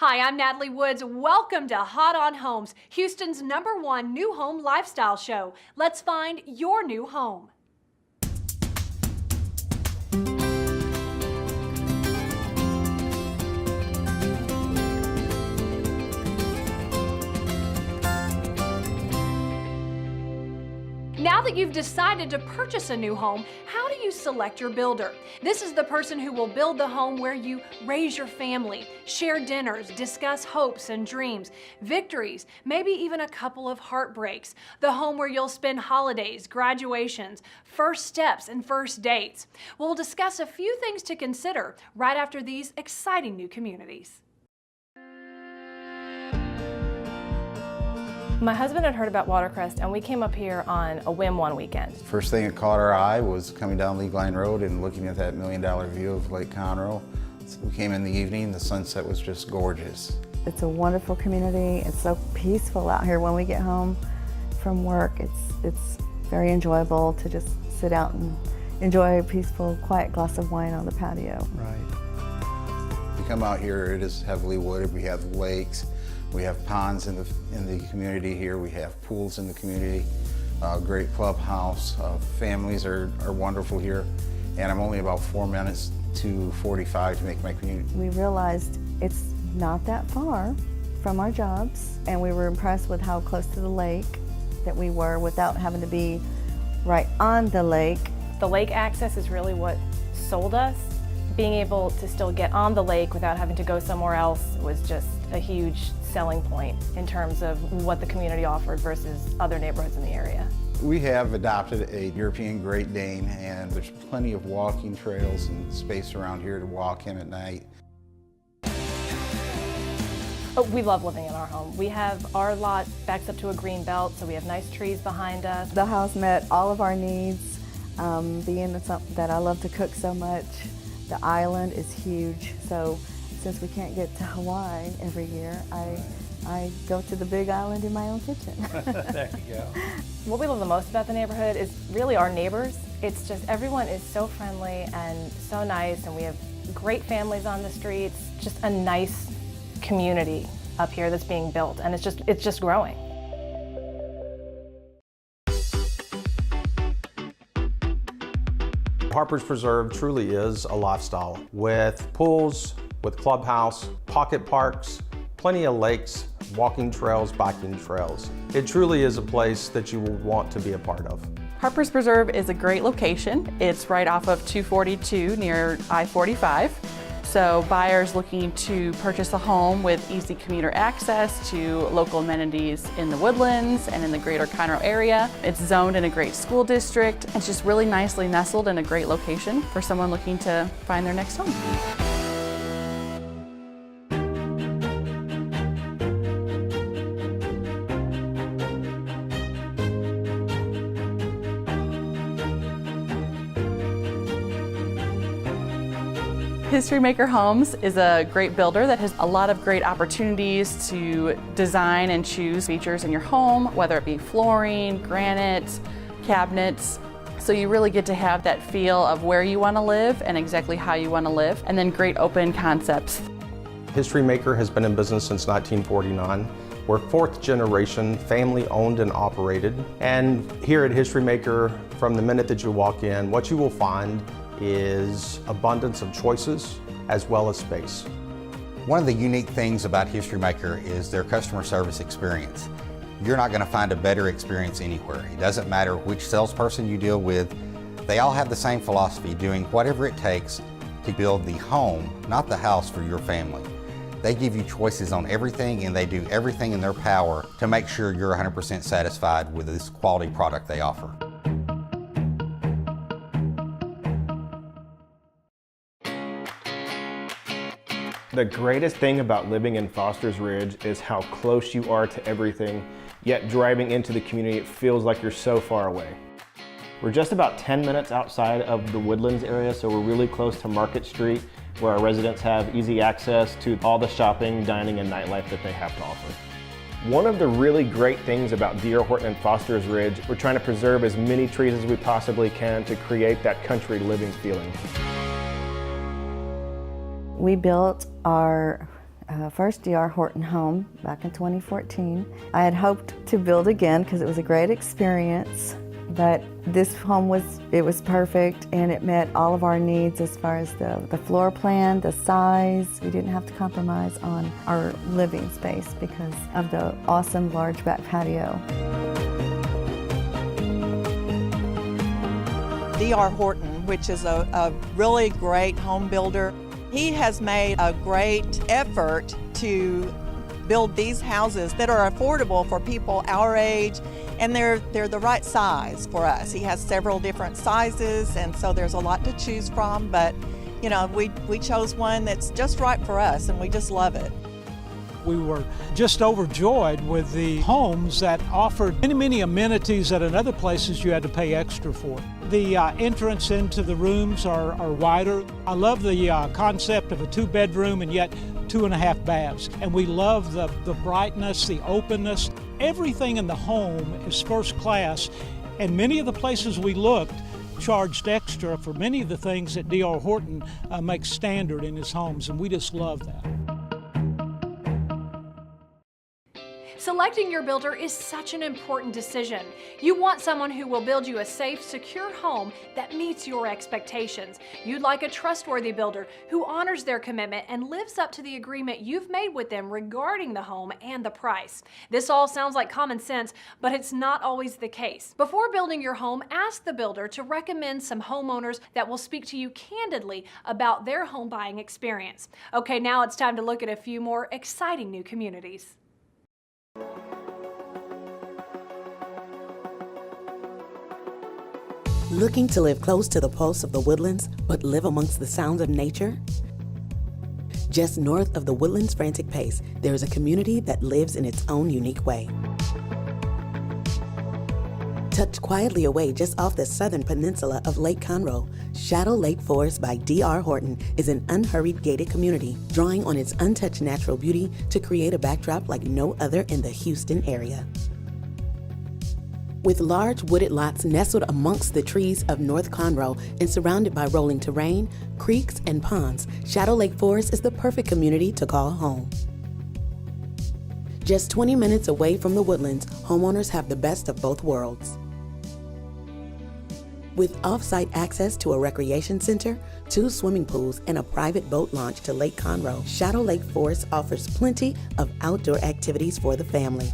Hi, I'm Natalie Woods. Welcome to Hot on Homes, Houston's #1 new home lifestyle show. Let's find your new home. Now that you've decided to purchase a new home, how do you select your builder? This is the person who will build the home where you raise your family, share dinners, discuss hopes and dreams, victories, maybe even a couple of heartbreaks. The home where you'll spend holidays, graduations, first steps, and first dates. We'll discuss a few things to consider right after these exciting new communities. My husband had heard about Watercrest and we came up here on a whim one weekend. First thing that caught our eye was coming down League Line Road and looking at that $1 million view of Lake Conroe. So we came in the evening, the sunset was just gorgeous. It's a wonderful community. It's so peaceful out here when we get home from work. It's very enjoyable to just sit out and enjoy a peaceful, quiet glass of wine on the patio. Right. You come out here, it is heavily wooded. We have lakes. We have ponds in the community here. We have pools in the community, great clubhouse. Families are wonderful here. And I'm only about 4 minutes to 45 to make my commute. We realized it's not that far from our jobs, and we were impressed with how close to the lake that we were without having to be right on the lake. The lake access is really what sold us. Being able to still get on the lake without having to go somewhere else was just a huge selling point in terms of what the community offered versus other neighborhoods in the area. We have adopted a European Great Dane, and there's plenty of walking trails and space around here to walk in at night. Oh, we love living in our home. We have our lot backs up to a green belt, so we have nice trees behind us. The house met all of our needs, being that I love to cook so much. The island is huge, so since we can't get to Hawaii every year, I go to the big island in my own kitchen. There you go. What we love the most about the neighborhood is really our neighbors. It's just everyone is so friendly and so nice, and we have great families on the streets. Just a nice community up here that's being built, and it's just growing. Harpers Preserve truly is a lifestyle with pools, with clubhouse, pocket parks, plenty of lakes, walking trails, biking trails. It truly is a place that you will want to be a part of. Harpers Preserve is a great location. It's right off of 242 near I-45. So buyers looking to purchase a home with easy commuter access to local amenities in the Woodlands and in the greater Conroe area. It's zoned in a great school district. It's just really nicely nestled in a great location for someone looking to find their next home. Historymaker Homes is a great builder that has a lot of great opportunities to design and choose features in your home, whether it be flooring, granite, cabinets. So you really get to have that feel of where you want to live and exactly how you want to live, and then great open concepts. Historymaker has been in business since 1949. We're 4th generation, family owned and operated. And here at Historymaker, from the minute that you walk in, what you will find is abundance of choices as well as space. One of the unique things about Historymaker is their customer service experience. You're not going to find a better experience anywhere. It doesn't matter which salesperson you deal with. They all have the same philosophy, doing whatever it takes to build the home, not the house, for your family. They give you choices on everything, and they do everything in their power to make sure you're 100% satisfied with this quality product they offer. The greatest thing about living in Foster's Ridge is how close you are to everything, yet driving into the community, it feels like you're so far away. We're just about 10 minutes outside of the Woodlands area, so we're really close to Market Street, where our residents have easy access to all the shopping, dining, and nightlife that they have to offer. One of the really great things about D.R. Horton and Foster's Ridge, we're trying to preserve as many trees as we possibly can to create that country living feeling. We built our first D.R. Horton home back in 2014. I had hoped to build again because it was a great experience, but this home was perfect and it met all of our needs as far as the floor plan, the size. We didn't have to compromise on our living space because of the awesome large back patio. D.R. Horton, which is a really great home builder, he has made a great effort to build these houses that are affordable for people our age, and they're the right size for us. He has several different sizes, and so there's a lot to choose from, but you know, we chose one that's just right for us, and we just love it. We were just overjoyed with the homes that offered many amenities that in other places you had to pay extra for. The entrance into the rooms are wider. I love the concept of a 2-bedroom and yet 2.5 baths. And we love the brightness, the openness. Everything in the home is first class, and many of the places we looked charged extra for many of the things that D.R. Horton makes standard in his homes, and we just love that. Selecting your builder is such an important decision. You want someone who will build you a safe, secure home that meets your expectations. You'd like a trustworthy builder who honors their commitment and lives up to the agreement you've made with them regarding the home and the price. This all sounds like common sense, but it's not always the case. Before building your home, ask the builder to recommend some homeowners that will speak to you candidly about their home buying experience. Okay, now it's time to look at a few more exciting new communities. Looking to live close to the pulse of the woodlands, but live amongst the sounds of nature? Just north of the woodlands' frantic pace, there is a community that lives in its own unique way. Tucked quietly away just off the southern peninsula of Lake Conroe, Shadow Lake Forest by D.R. Horton is an unhurried gated community, drawing on its untouched natural beauty to create a backdrop like no other in the Houston area. With large wooded lots nestled amongst the trees of North Conroe and surrounded by rolling terrain, creeks, and ponds, Shadow Lake Forest is the perfect community to call home. Just 20 minutes away from the woodlands, homeowners have the best of both worlds. With off-site access to a recreation center, 2 swimming pools, and a private boat launch to Lake Conroe, Shadow Lake Forest offers plenty of outdoor activities for the family.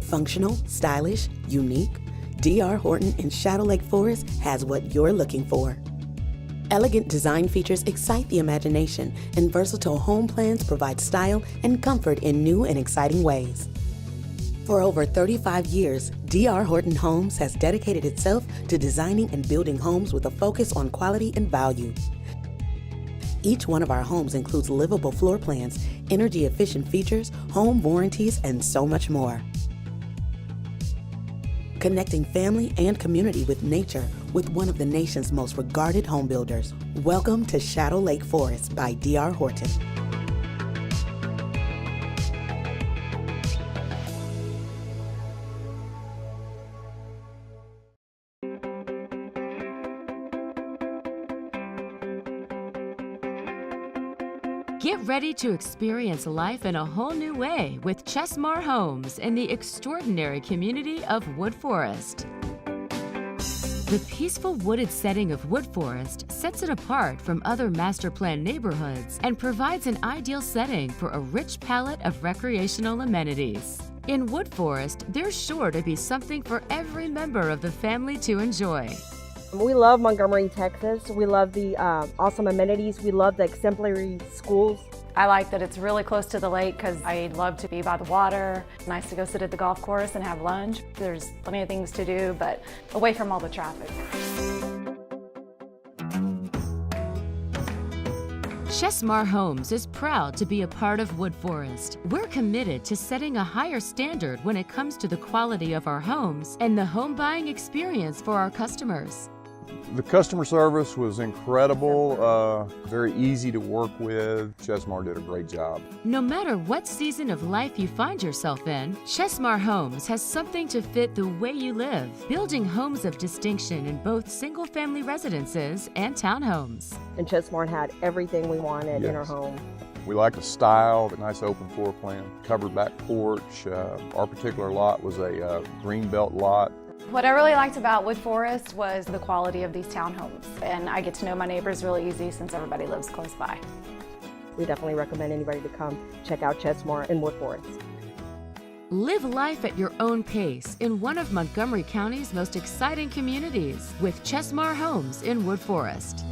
Functional, stylish, unique, D.R. Horton in Shadow Lake Forest has what you're looking for. Elegant design features excite the imagination, and versatile home plans provide style and comfort in new and exciting ways. For over 35 years, D.R. Horton Homes has dedicated itself to designing and building homes with a focus on quality and value. Each one of our homes includes livable floor plans, energy-efficient features, home warranties, and so much more. Connecting family and community with nature with one of the nation's most regarded home builders. Welcome to Shadow Lake Forest by D.R. Horton. Get ready to experience life in a whole new way with Chesmar Homes in the extraordinary community of Woodforest. The peaceful wooded setting of Woodforest sets it apart from other master plan neighborhoods and provides an ideal setting for a rich palette of recreational amenities. In Woodforest, there's sure to be something for every member of the family to enjoy. We love Montgomery, Texas. We love the awesome amenities. We love the exemplary schools. I like that it's really close to the lake because I love to be by the water. Nice to go sit at the golf course and have lunch. There's plenty of things to do, but away from all the traffic. Chesmar Homes is proud to be a part of Woodforest. We're committed to setting a higher standard when it comes to the quality of our homes and the home buying experience for our customers. The customer service was incredible, very easy to work with. Chesmar did a great job. No matter what season of life you find yourself in, Chesmar Homes has something to fit the way you live, building homes of distinction in both single-family residences and townhomes. And Chesmar had everything we wanted in our home. We like the style, the nice open floor plan, covered back porch. Our particular lot was a green belt lot. What I really liked about Woodforest was the quality of these townhomes, and I get to know my neighbors really easy since everybody lives close by. We definitely recommend anybody to come check out Chesmar and Woodforest. Live life at your own pace in one of Montgomery County's most exciting communities with Chesmar Homes in Woodforest.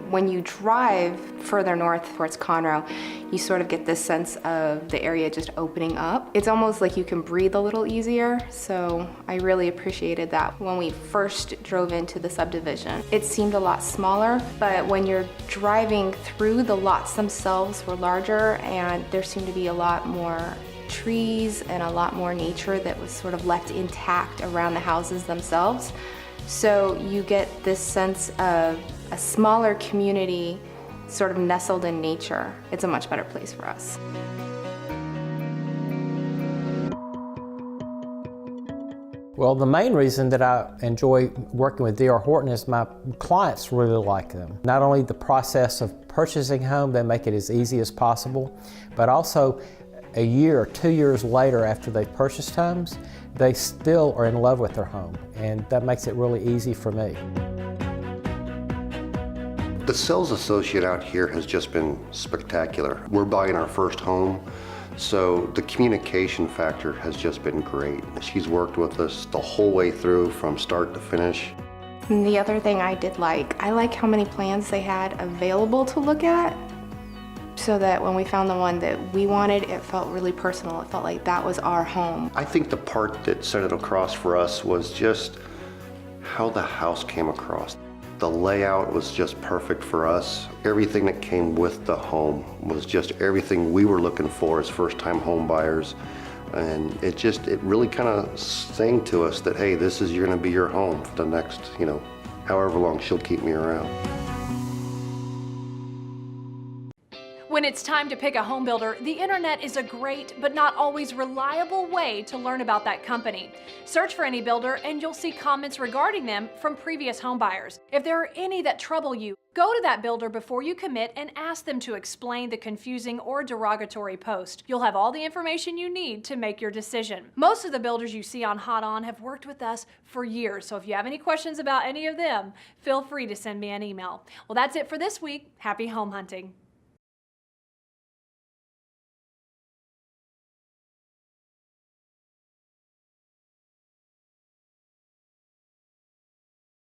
When you drive further north towards Conroe, you sort of get this sense of the area just opening up. It's almost like you can breathe a little easier, so I really appreciated that. When we first drove into the subdivision, it seemed a lot smaller, but when you're driving through, the lots themselves were larger, and there seemed to be a lot more trees and a lot more nature that was sort of left intact around the houses themselves. So you get this sense of a smaller community sort of nestled in nature. It's a much better place for us. Well, the main reason that I enjoy working with D.R. Horton is my clients really like them. Not only the process of purchasing a home, they make it as easy as possible, but also a year or 2 years later after they've purchased homes, they still are in love with their home, and that makes it really easy for me. The sales associate out here has just been spectacular. We're buying our first home, so the communication factor has just been great. She's worked with us the whole way through from start to finish. And the other thing I did I like how many plans they had available to look at, so that when we found the one that we wanted, it felt really personal. It felt like that was our home. I think the part that set it across for us was just how the house came across. The layout was just perfect for us. Everything that came with the home was just everything we were looking for as first-time home buyers. And it really kind of sang to us that, hey, this is going to be your home for the next, however long she'll keep me around. When it's time to pick a home builder, the internet is a great but not always reliable way to learn about that company. Search for any builder and you'll see comments regarding them from previous home buyers. If there are any that trouble you, go to that builder before you commit and ask them to explain the confusing or derogatory post. You'll have all the information you need to make your decision. Most of the builders you see on Hot On have worked with us for years, so if you have any questions about any of them, feel free to send me an email. Well, that's it for this week. Happy home hunting.